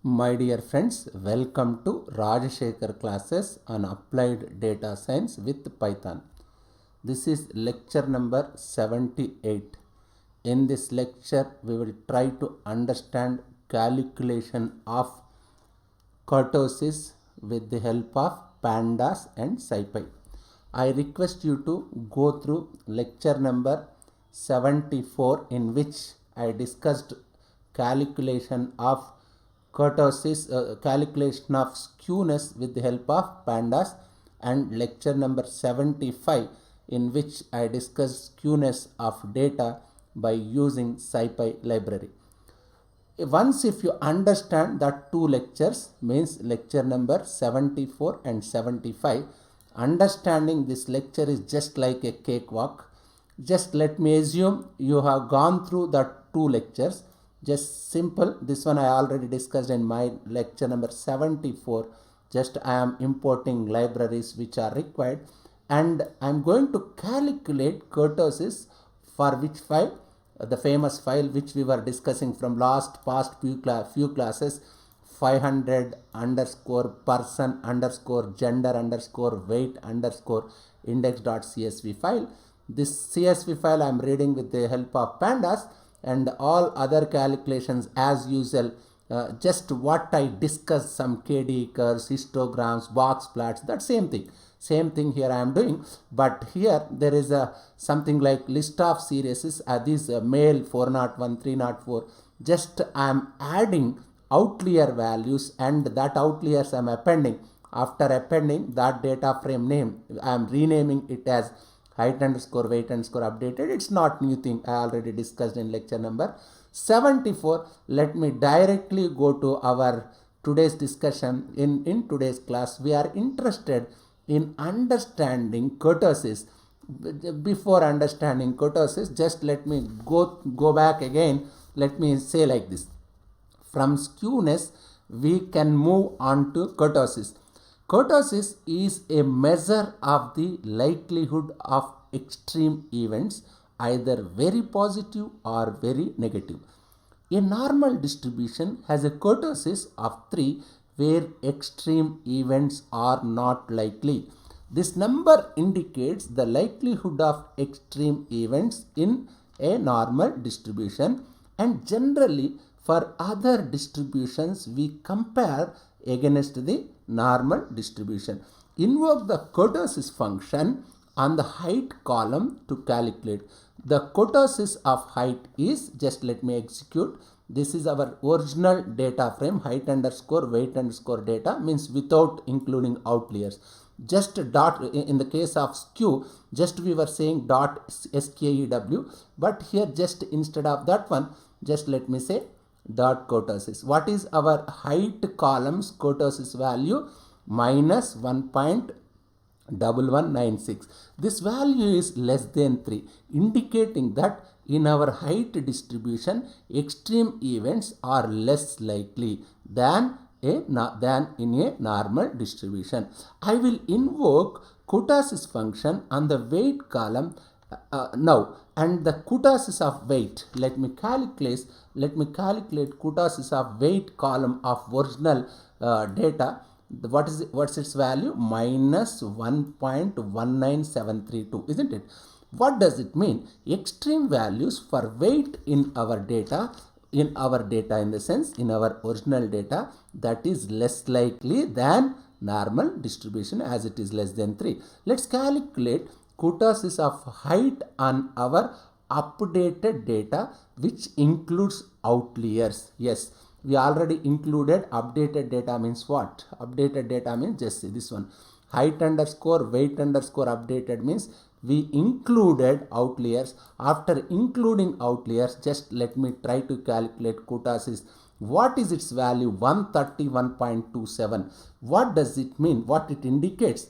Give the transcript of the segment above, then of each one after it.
My dear friends, welcome to Rajashekhar classes on applied data science with Python. This is lecture number 78. In this lecture, we will try to understand calculation of kurtosis with the help of pandas and SciPy. I request you to go through lecture number 74 in which I discussed calculation of kurtosis, calculation of skewness with the help of pandas, and lecture number 75 in which I discussed skewness of data by using SciPy library. Once if you understand that two lectures, means lecture number 74 and 75, understanding this lecture is just like a cakewalk. Just let me assume you have gone through the two lectures. Just simple, this one I already discussed in my lecture number 74. Just I am importing libraries which are required, and I am going to calculate kurtosis, for which file, the famous file which we were discussing from past few classes, 500 underscore person underscore gender underscore weight underscore index.csv file. This CSV file I am reading with the help of pandas, and all other calculations as usual, just what I discussed, some KD curves, histograms, box plots, that same thing here I am doing. But here there is a something like list of series, these male 401, 304. Just I am adding outlier values, and that outliers I am appending. After appending that data frame name, I am renaming it as height underscore weight underscore updated. It's not new thing, I already discussed in lecture number 74. Let me directly go to our today's discussion. In today's class, we are interested in understanding kurtosis. Before understanding kurtosis, just let me go back again. Let me say like this: from skewness we can move on to kurtosis. Kurtosis is a measure of the likelihood of extreme events, either very positive or very negative. A normal distribution has a kurtosis of 3 where extreme events are not likely. This number indicates the likelihood of extreme events in a normal distribution, and generally for other distributions we compare against the normal distribution. Invoke the kurtosis function on the height column to calculate. The kurtosis of height is, just let me execute. This is our original data frame, height underscore weight underscore data, means without including outliers. Just dot, in the case of skew, just we were saying dot skew, but here just instead of that one, just let me say dot kurtosis. What is our height column's kurtosis value? Minus 1.1196. This value is less than 3, indicating that in our height distribution, extreme events are less likely than in a normal distribution. I will invoke kurtosis function on the weight column now, and the kurtosis of weight, let me calculate kurtosis of weight column of original data. What's its value? Minus 1.19732, isn't it? What does it mean? Extreme values for weight in our data, in the sense in our original data, that is less likely than normal distribution, as it is less than 3. Let's calculate kurtosis of height on our updated data, which includes outliers. Yes, we already included updated data. Means what? Updated data means, just see this one, height underscore weight underscore updated, means we included outliers. After including outliers, just let me try to calculate kurtosis. What is its value? 131.27. What does it mean? What it indicates?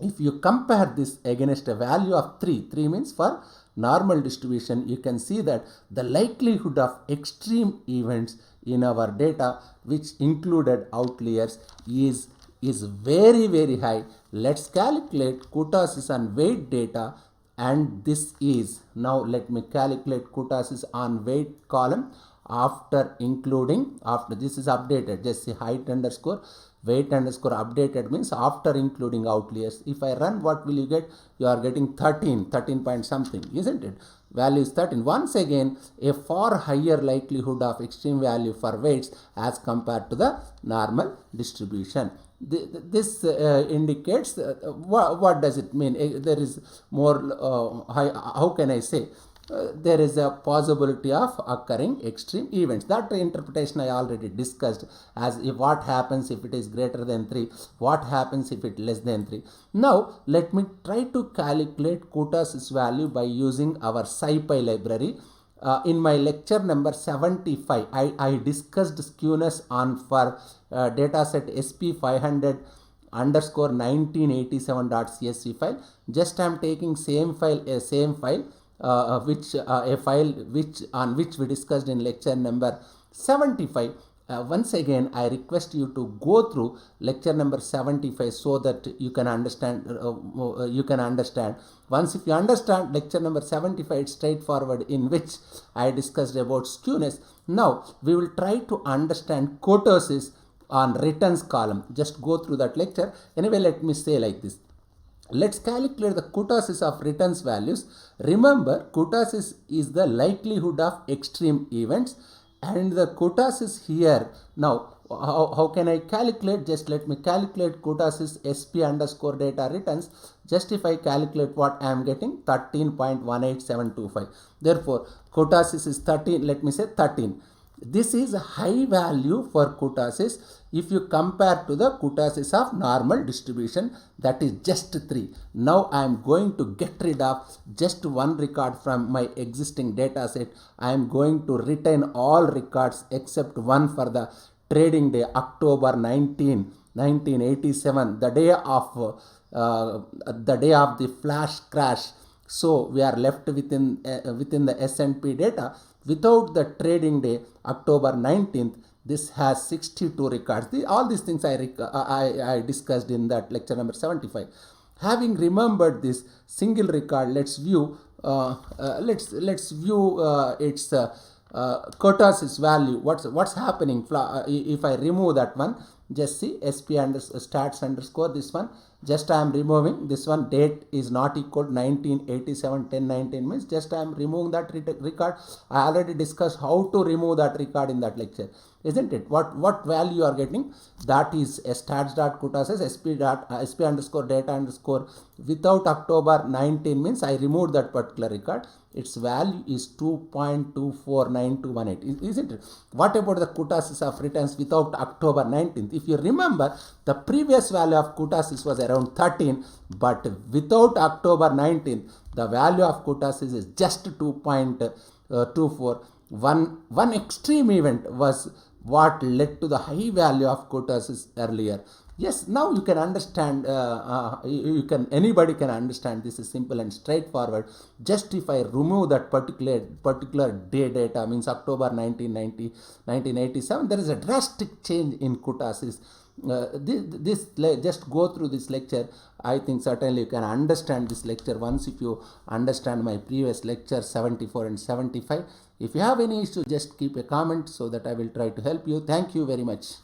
If you compare this against a value of 3 means for normal distribution, you can see that the likelihood of extreme events in our data, which included outliers, is very high. Let's calculate kurtosis on weight data, and this is, now let me calculate kurtosis on weight column after including, after this is updated, just see height underscore weight underscore updated means after including outliers. If I run, what will you get? You are getting 13 point something, isn't it? Value is 13. Once again, a far higher likelihood of extreme value for weights as compared to the normal distribution. This indicates what does it mean? There is more how can I say, there is a possibility of occurring extreme events. That interpretation I already discussed, as if what happens if it is greater than 3, what happens if it less than 3. Now let me try to calculate Kutas's value by using our SciPy library. In my lecture number 75, I discussed skewness on for dataset SP500 underscore 1987.csv file. Just I am taking same file, a file which on which we discussed in lecture number 75. Once again, I request you to go through lecture number 75 so that you can understand. Once if you understand lecture number 75, it's straightforward, in which I discussed about skewness. Now we will try to understand kurtosis on returns column. Just go through that lecture. Anyway, let me say like this. Let's calculate the kurtosis of returns values. Remember, kurtosis is the likelihood of extreme events, and the kurtosis here. Now, how can I calculate? Just let me calculate kurtosis SP underscore data returns. Just if I calculate, what I am getting, 13.18725. Therefore, kurtosis is 13. Let me say 13. This is a high value for kurtosis if you compare to the kurtosis of normal distribution, that is just 3. Now I am going to get rid of just one record from my existing data set. I am going to retain all records except one for the trading day, October 19, 1987, the day of the flash crash. So we are left within the S&P data. Without the trading day, October 19th, this has 62 records. All these things I discussed in that lecture number 75. Having remembered this single record, let's view its kurtosis value. What's happening if I remove that one? Just see SP stats underscore this one. Just I am removing this one. Date is not equal to 1987 1019 means just I am removing that record. I already discussed how to remove that record in that lecture, isn't it? What value you are getting? That is stats.kurtosis SP underscore data underscore without October 19 means I removed that particular record. Its value is 2.249218, isn't it? What about the kurtosis of returns without October 19th? If you remember, the previous value of kurtosis was around 13, but without October 19th, the value of kurtosis is just 2.24. One extreme event was what led to the high value of kurtosis earlier. Yes, now you can understand, anybody can understand. This is simple and straightforward. Just if I remove that particular day data, means October 1987, there is a drastic change in kurtosis. Just go through this lecture. I think certainly you can understand this lecture once if you understand my previous lecture 74 and 75. If you have any issue, just keep a comment so that I will try to help you. Thank you very much.